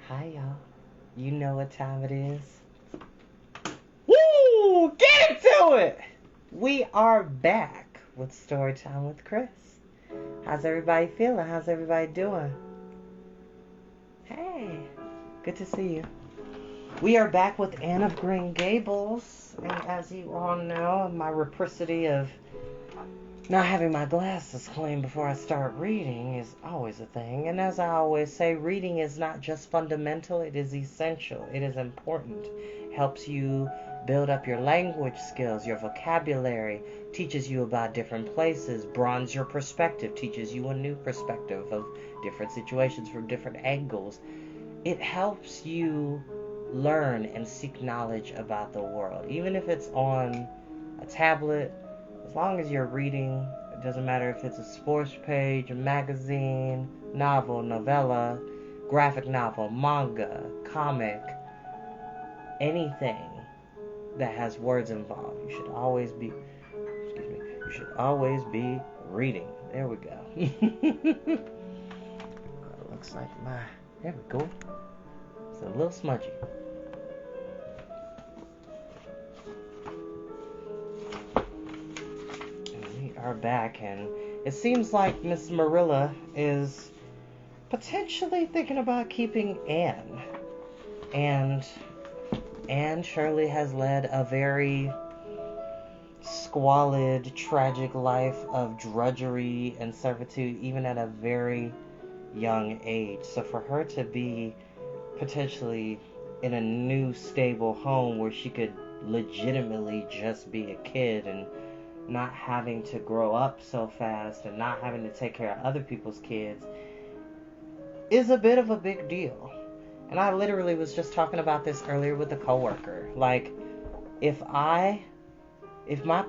Hi, y'all. You know what time it is. Woo! Get into it! We are back with Storytime with Chris. How's everybody feeling? How's everybody doing? Hey, good to see you. We are back with Anne of Green Gables. And as you all know, my rapacity of not having my glasses clean before I start reading is always a thing. And as I always say, reading is not just fundamental, it is essential. It is important. It helps you build up your language skills, your vocabulary, teaches you about different places, broadens your perspective, teaches you a new perspective of different situations from different angles. It helps you learn and seek knowledge about the world. Even if it's on a tablet, as long as you're reading, it doesn't matter if it's a sports page, a magazine, novel, novella, graphic novel, manga, comic, anything that has words involved. You should always be, reading. There we go. It looks like there we go. It's a little smudgy. Are back, and it seems like Miss Marilla is potentially thinking about keeping Anne. And Anne surely has led a very squalid, tragic life of drudgery and servitude, even at a very young age. So for her to be potentially in a new stable home where she could legitimately just be a kid and not having to grow up so fast and not having to take care of other people's kids is a bit of a big deal. And I literally was just talking about this earlier with a coworker. Like, if my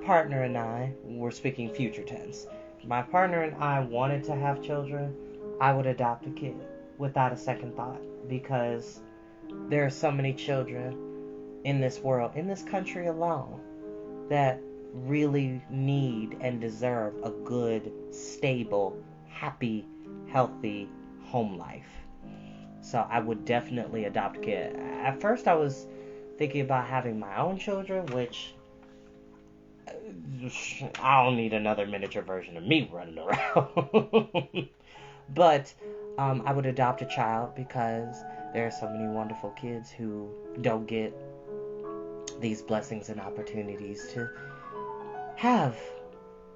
partner and I, we're speaking future tense, if my partner and I wanted to have children, I would adopt a kid without a second thought, because there are so many children in this world, in this country alone, that really need and deserve a good, stable, happy, healthy home life. So I would definitely adopt a kid. At first I was thinking about having my own children, which I don't need another miniature version of me running around. But I would adopt a child, because there are so many wonderful kids who don't get these blessings and opportunities to have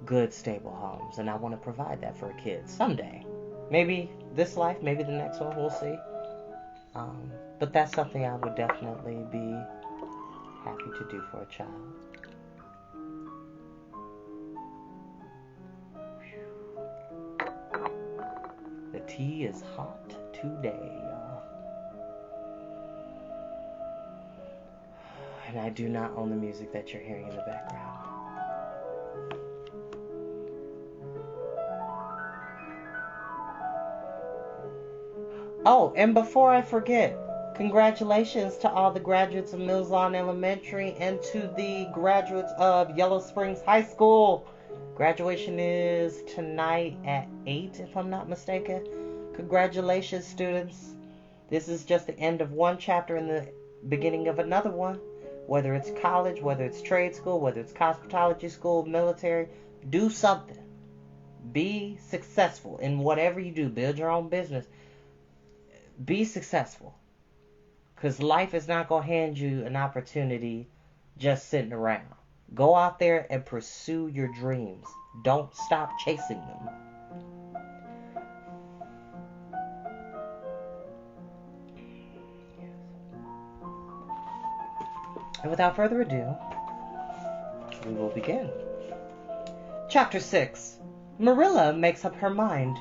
good, stable homes, and I want to provide that for a kid someday. Maybe this life, maybe the next one, we'll see. But that's something I would definitely be happy to do for a child. The tea is hot today, y'all. And I do not own the music that you're hearing in the background. Oh, and before I forget, congratulations to all the graduates of Mills Lawn Elementary and to the graduates of Yellow Springs High School. Graduation is tonight at 8, if I'm not mistaken. Congratulations, students. This is just the end of one chapter and the beginning of another one. Whether it's college, whether it's trade school, whether it's cosmetology school, military, do something. Be successful in whatever you do. Build your own business. Be successful, because life is not going to hand you an opportunity just sitting around. Go out there and pursue your dreams. Don't stop chasing them. And without further ado, we will begin. Chapter 6. Marilla makes up her mind.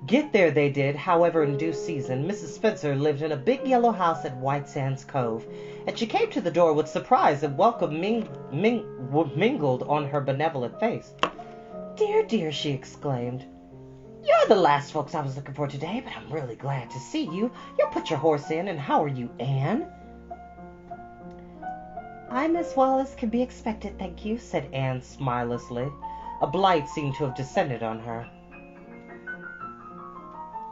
Get there they did, however, in due season. Mrs. Spencer lived in a big yellow house at White Sands Cove, and she came to the door with surprise and welcome mingled on her benevolent face. "Dear, dear," she exclaimed, "you're the last folks I was looking for today, but I'm really glad to see you. You'll put your horse in, and how are you, Anne?" "I'm as well as can be expected, thank you," said Anne smilelessly. A blight seemed to have descended on her.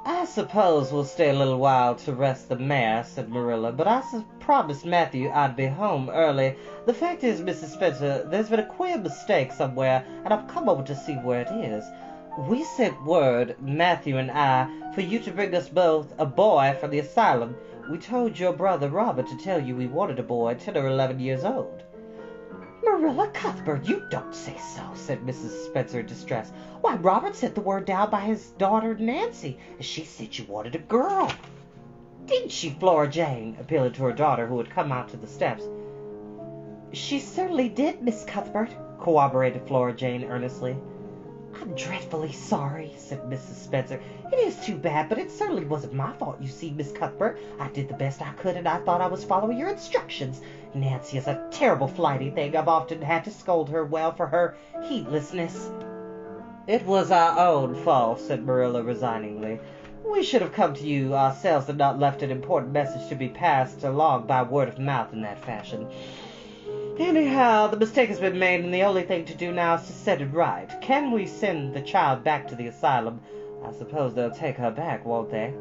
"I suppose we'll stay a little while to rest the mare," said Marilla, "but I promised Matthew I'd be home early. The fact is, Mrs. Spencer, there's been a queer mistake somewhere, and I've come over to see where it is. We sent word, Matthew and I, for you to bring us both a boy from the asylum. We told your brother Robert to tell you we wanted a boy 10 or 11 years old." "Marilla Cuthbert, you don't say so," said Mrs. Spencer in distress. "Why, Robert sent the word down by his daughter Nancy, and she said you wanted a girl." "Didn't she, Flora Jane?" appealing to her daughter, who had come out to the steps. "She certainly did, Miss Cuthbert," corroborated Flora Jane earnestly. "I'm dreadfully sorry," said Mrs. Spencer. "It is too bad, but it certainly wasn't my fault, you see, Miss Cuthbert. I did the best I could, and I thought I was following your instructions. Nancy is a terrible flighty thing. I've often had to scold her well for her heedlessness." "It was our own fault," said Marilla resigningly. "We should have come to you ourselves and not left an important message to be passed along by word of mouth in that fashion. Anyhow, the mistake has been made, and the only thing to do now is to set it right. Can we send the child back to the asylum? I suppose they'll take her back, won't they?"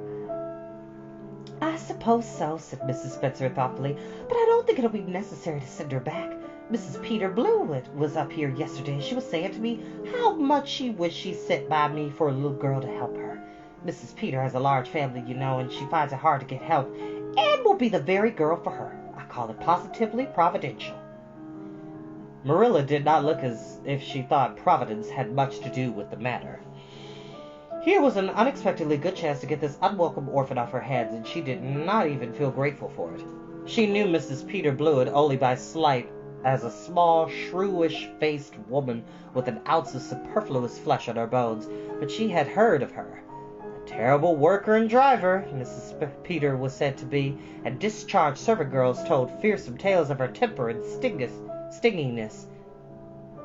"I suppose so," said Mrs. Spencer thoughtfully, "but I don't think it'll be necessary to send her back. Mrs. Peter Blewett was up here yesterday, and she was saying to me how much she wished she sent by me for a little girl to help her. Mrs. Peter has a large family, you know, and she finds it hard to get help, and will be the very girl for her. I call it positively providential." Marilla did not look as if she thought Providence had much to do with the matter. Here was an unexpectedly good chance to get this unwelcome orphan off her hands, and she did not even feel grateful for it. She knew Mrs. Peter Blewett only by sight as a small, shrewish-faced woman with an ounce of superfluous flesh on her bones, but she had heard of her. A terrible worker and driver, Mrs. Peter was said to be, and discharged servant girls told fearsome tales of her temper and stinginess,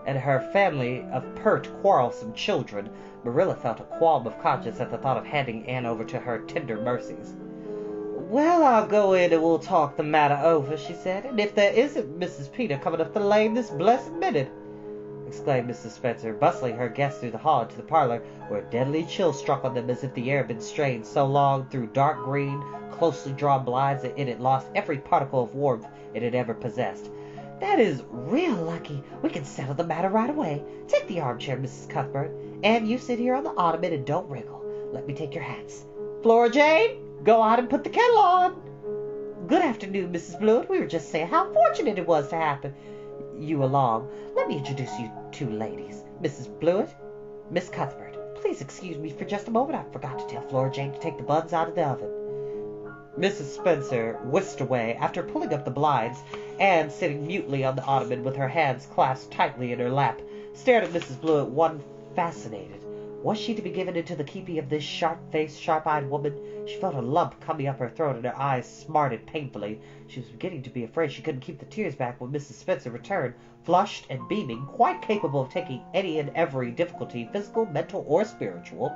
and her family of pert, quarrelsome children. Marilla felt a qualm of conscience at the thought of handing Anne over to her tender mercies. "Well, I'll go in and we'll talk the matter over," she said. "And if there isn't Mrs. Peter coming up the lane this blessed minute!" exclaimed Mrs. Spencer, bustling her guests through the hall into the parlor, where a deadly chill struck on them as if the air had been strained so long through dark green, closely drawn blinds that it had lost every particle of warmth it had ever possessed. "That is real lucky. We can settle the matter right away. Take the armchair, Mrs. Cuthbert, and you sit here on the ottoman and don't wriggle. Let me take your hats. Flora Jane, go out and put the kettle on. Good afternoon, Mrs. Blewett. We were just saying how fortunate it was to happen you along. Let me introduce you two ladies. Mrs. Blewett, Miss Cuthbert. Please excuse me for just a moment. I forgot to tell Flora Jane to take the buns out of the oven." Mrs. Spencer whisked away after pulling up the blinds, and sitting mutely on the ottoman with her hands clasped tightly in her lap, stared at Mrs. Blewett, one fascinated. Was she to be given into the keeping of this sharp-faced, sharp-eyed woman? She felt a lump coming up her throat, and her eyes smarted painfully. She was beginning to be afraid she couldn't keep the tears back when Mrs. Spencer returned, flushed and beaming, quite capable of taking any and every difficulty, physical, mental, or spiritual,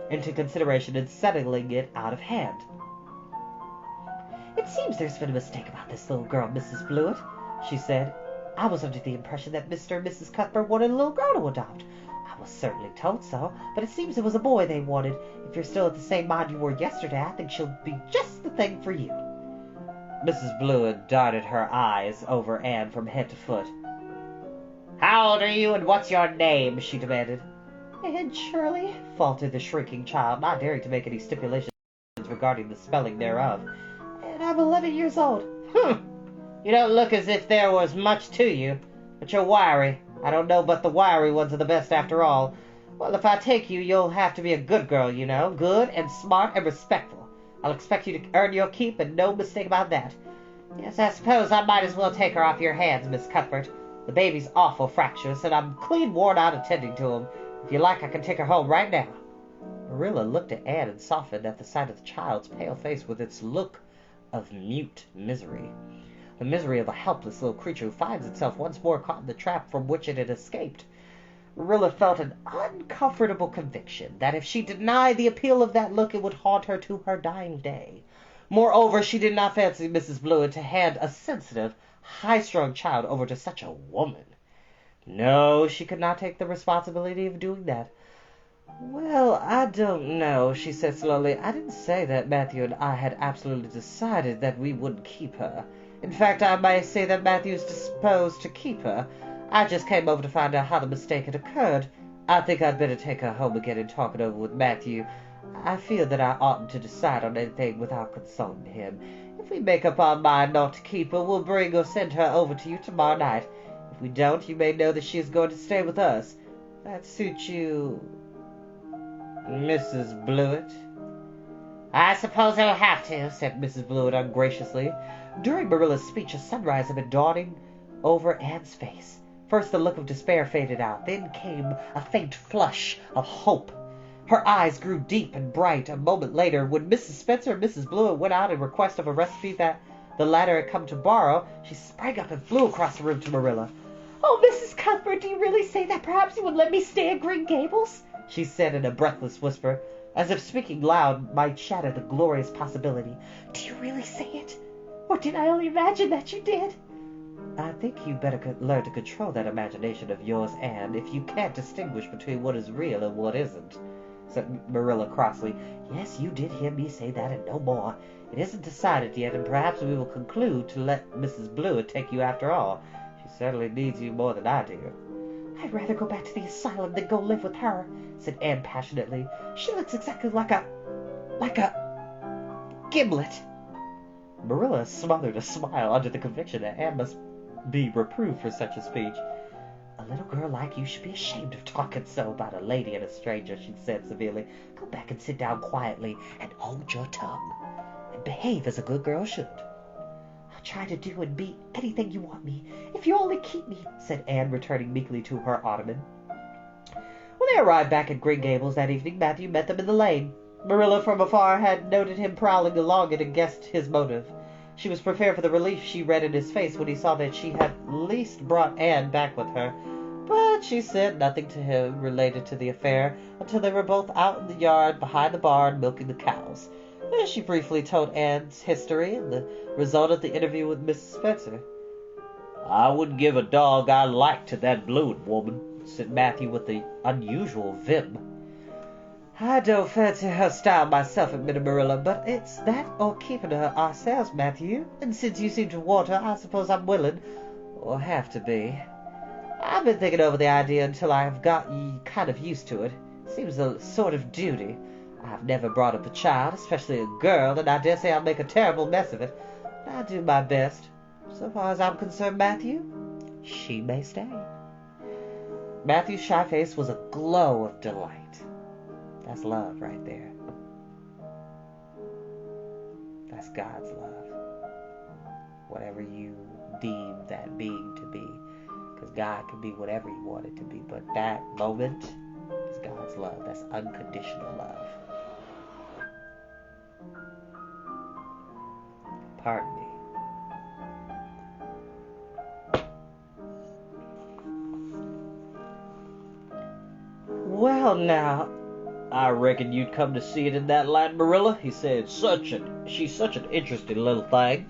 into consideration and settling it out of hand. "It seems there's been a mistake about this little girl, Mrs. Blewett," she said. "I was under the impression that Mr. and Mrs. Cuthbert wanted a little girl to adopt. I was certainly told so, but it seems it was a boy they wanted. If you're still at the same mind you were yesterday, I think she'll be just the thing for you." Mrs. Blewett darted her eyes over Anne from head to foot. "How old are you, and what's your name?" she demanded. "Anne Shirley," faltered the shrinking child, not daring to make any stipulations regarding the spelling thereof. "And I'm 11 years old." "You don't look as if there was much to you, but you're wiry. I don't know but the wiry ones are the best after all. Well, if I take you, you'll have to be a good girl, you know, good and smart and respectful. I'll expect you to earn your keep, and no mistake about that. Yes, I suppose I might as well take her off your hands, Miss Cuthbert. The baby's awful fractious, and I'm clean worn out attending to him. If you like, I can take her home right now." Marilla looked at Anne and softened at the sight of the child's pale face with its look of mute misery. The misery of a helpless little creature who finds itself once more caught in the trap from which it had escaped. Marilla felt an uncomfortable conviction that if she denied the appeal of that look, it would haunt her to her dying day. Moreover, she did not fancy Mrs. Blewett to hand a sensitive, high-strung child over to such a woman. No, she could not take the responsibility of doing that. Well, I don't know, she said slowly. I didn't say that Matthew and I had absolutely decided that we wouldn't keep her. In fact, I may say that Matthew's disposed to keep her. I just came over to find out how the mistake had occurred. I think I'd better take her home again and talk it over with Matthew. I feel that I oughtn't to decide on anything without consulting him. If we make up our mind not to keep her, we'll bring or send her over to you tomorrow night. If we don't, you may know that she is going to stay with us. That suits you, Mrs. Blewett? I suppose I'll have to, said Mrs. Blewett ungraciously. During Marilla's speech, a sunrise had been dawning over Anne's face. First the look of despair faded out, then came a faint flush of hope. Her eyes grew deep and bright. A moment later, when Mrs. Spencer and Mrs. Blewett went out in request of a recipe that the latter had come to borrow, she sprang up and flew across the room to Marilla. "Oh, Mrs. Cuthbert, do you really say that perhaps you would let me stay at Green Gables?" she said in a breathless whisper, as if speaking loud might shatter the glorious possibility. "Do you really say it? Or did I only imagine that you did?" "I think you better learn to control that imagination of yours, Anne, if you can't distinguish between what is real and what isn't," said Marilla crossly. "Yes, you did hear me say that and no more. It isn't decided yet, and perhaps we will conclude to let Mrs. Blewett take you after all. She certainly needs you more than I do." "I'd rather go back to the asylum than go live with her," said Anne passionately. "She looks exactly like a gimlet." Marilla smothered a smile under the conviction that Anne must be reproved for such a speech. "A little girl like you should be ashamed of talking so about a lady and a stranger," she said severely. "Go back and sit down quietly and hold your tongue, and behave as a good girl should." "I'll try to do and be anything you want me, if you only keep me," said Anne, returning meekly to her ottoman. When they arrived back at Green Gables that evening, Matthew met them in the lane. Marilla from afar had noted him prowling along it and guessed his motive. She was prepared for the relief she read in his face when he saw that she had at least brought Anne back with her. But she said nothing to him related to the affair until they were both out in the yard behind the barn milking the cows. Then she briefly told Anne's history and the result of the interview with Mrs. Spencer. "I wouldn't give a dog I liked to that Blewett woman," said Matthew with the unusual vim. "I don't fancy her style myself," admitted Marilla, "but it's that or keeping her ourselves, Matthew. And since you seem to want her, I suppose I'm willing, or have to be. I've been thinking over the idea until I've got kind of used to it. Seems a sort of duty. I've never brought up a child, especially a girl, and I dare say I'll make a terrible mess of it. But I'll do my best. So far as I'm concerned, Matthew, she may stay." Matthew's shy face was a glow of delight. That's love right there. That's God's love. Whatever you deem that being to be. Because God can be whatever you want it to be. But that moment is God's love. That's unconditional love. Pardon me. "Well, now, I reckon you'd come to see it in that light, Marilla," he said. She's such an interesting little thing."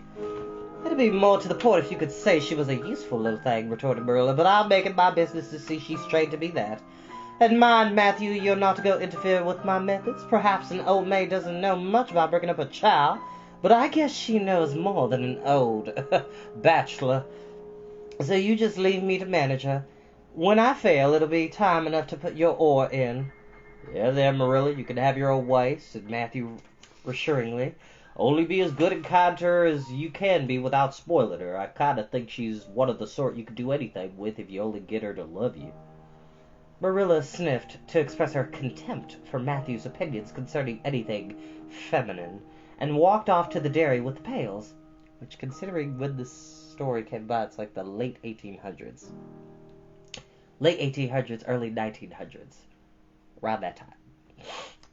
"It'd be more to the point if you could say she was a useful little thing," retorted Marilla, "but I'll make it my business to see she's trained to be that. And mind, Matthew, you're not to go interfere with my methods. Perhaps an old maid doesn't know much about bringing up a child, but I guess she knows more than an old bachelor. So you just leave me to manage her. When I fail, it'll be time enough to put your oar in." "Yeah, there, Marilla, you can have your own way," said Matthew reassuringly. "Only be as good and kind to her as you can be without spoiling her. I kind of think she's one of the sort you can do anything with if you only get her to love you." Marilla sniffed to express her contempt for Matthew's opinions concerning anything feminine, and walked off to the dairy with the pails, which, considering when this story came by, it's like the late 1800s. Late 1800s, early 1900s. Around that time.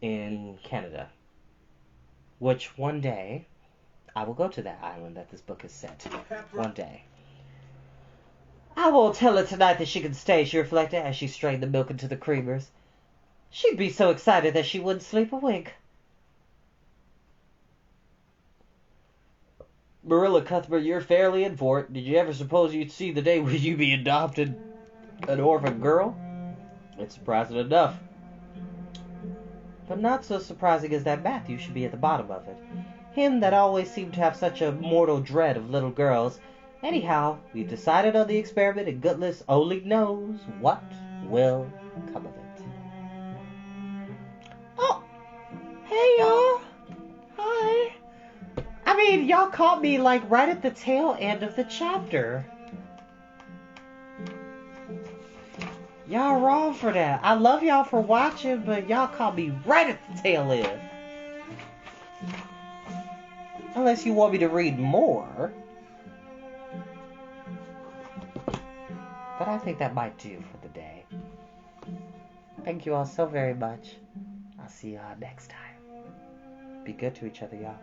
In Canada. Which one day, I will go to that island that this book is set. One day. "I won't tell her tonight that she can stay," she reflected as she strained the milk into the creamers. "She'd be so excited that she wouldn't sleep a wink." "Marilla Cuthbert, you're fairly in for it. Did you ever suppose you'd see the day when you be adopted an orphan girl? It's surprising enough. But not so surprising as that Matthew should be at the bottom of it. Him that always seemed to have such a mortal dread of little girls. Anyhow, we've decided on the experiment, and goodness only knows what will come of it. Oh, hey y'all. Hi. I mean, y'all caught me like right at the tail end of the chapter. Y'all wrong for that. I love y'all for watching, but y'all caught me right at the tail end. Unless you want me to read more. But I think that might do for the day. Thank you all so very much. I'll see y'all next time. Be good to each other, y'all.